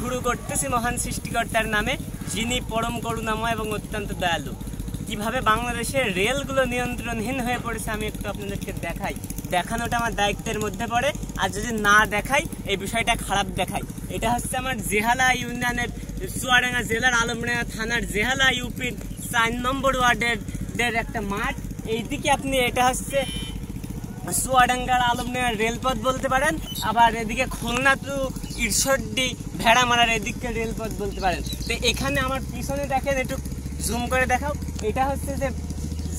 শুরু করতেছি মহান সৃষ্টিকর্তার নামে, যিনি পরম করুণাময় এবং অত্যন্ত দয়ালু। কিভাবে বাংলাদেশের রেলগুলো নিয়ন্ত্রণহীন হয়ে পড়েছে আমি একটু আপনাদেরকে দেখাই। দেখানোটা আমার দায়িত্বের মধ্যে পড়ে, আর যদি না দেখাই এই বিষয়টা খারাপ দেখাই। এটা হচ্ছে আমার জেহালা ইউনিয়নের চুয়াডাঙ্গা জেলার আলমডাঙ্গা থানার জেহালা ইউপির 4 নম্বর ওয়ার্ডের একটা মাঠ। এইদিকে আপনি এটা হচ্ছে চুয়াডাঙ্গার আলমডাঙ্গা রেলপথ বলতে পারেন, আবার এদিকে খুলনা টু ইরশড্ডি ভেড়ামারার এদিকে রেলপথ বলতে পারেন। তো এখানে আমার পিছনে দেখেন, একটু জুম করে দেখাও, এটা হচ্ছে যে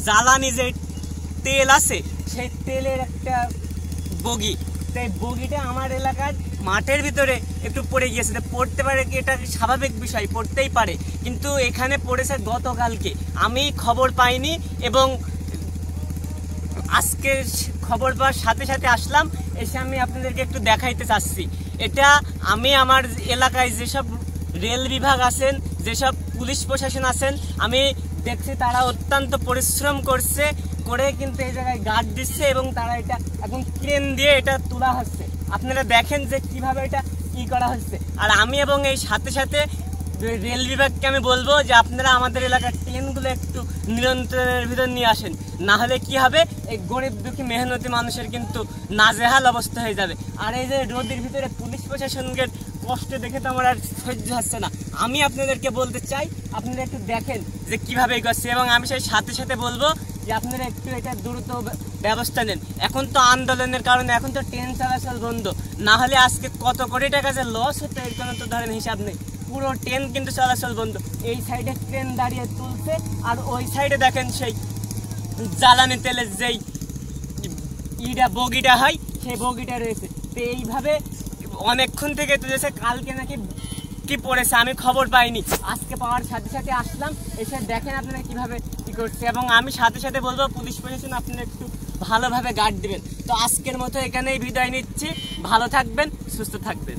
জ্বালানি যে তেল আছে সেই তেলের একটা বগি। তো এই বগিটা আমার এলাকার মাঠের ভিতরে একটু পড়ে গিয়েছে। পড়তে পারে কি, এটা স্বাভাবিক বিষয়, পড়তেই পারে, কিন্তু এখানে পড়েছে গতকালকে। আমি খবর পাইনি এবং আজকে খবর পাওয়ার সাথে সাথে আসলাম, এসে আমি আপনাদেরকে একটু দেখাইতে চাচ্ছি। এটা আমি আমার এলাকায় যেসব রেল বিভাগ আছেন, যেসব পুলিশ প্রশাসন আছেন, আমি দেখছি তারা অত্যন্ত পরিশ্রম করছে, করে কিন্তু এই জায়গায় গার্ড দিচ্ছে এবং তারা এটা এখন ক্রেন দিয়ে এটা তোলা হচ্ছে। আপনারা দেখেন যে কিভাবে এটা ই করা হচ্ছে। আর আমি এবং এই সাথে সাথে রেল বিভাগকে আমি বলবো যে আপনারা আমাদের এলাকার ট্রেনগুলো একটু নিয়ন্ত্রণের ভিতর নিয়ে আসেন, না হলে কি হবে, এই গরিব দুঃখী মেহনতি মানুষের কিন্তু নাজেহাল অবস্থা হয়ে যাবে। আর এই যে রোদের ভিতরে পুলিশ প্রশাসনের কষ্ট দেখে তো আমার আর সহ্য হচ্ছে না। আমি আপনাদেরকে বলতে চাই, আপনারা একটু দেখেন যে কিভাবে করছে, এবং আমি সেই সাথে সাথে বলবো যে আপনারা একটু এটা দ্রুত ব্যবস্থা নেন। এখন তো আন্দোলনের কারণে এখন তো ট্রেন চলাচল বন্ধ, না হলে আজকে কত কোটি টাকা যে লস হতো এর কোনো তো ধরেন হিসাব নেই। পুরো ট্রেন কিন্তু চলাচল বন্ধ। এই সাইডে ট্রেন দাঁড়িয়ে তুলছে, আর ওই সাইডে দেখেন সেই জ্বালানি তেলের যেই বগিটা হয় সেই বগিটা রয়েছে। তো এইভাবে অনেকক্ষণ থেকে তুলেছে, কালকে নাকি কি পড়েছে আমি খবর পাইনি, আজকে পাওয়ার সাথে সাথে আসলাম, এসে দেখেন আপনারা কিভাবে কি করছে। এবং আমি সাথে সাথে বলবো পুলিশ প্রশাসন আপনারা একটু ভালোভাবে গার্ড দিবেন। তো আজকের মতো এখানেই বিদায় নিচ্ছি, ভালো থাকবেন, সুস্থ থাকবেন।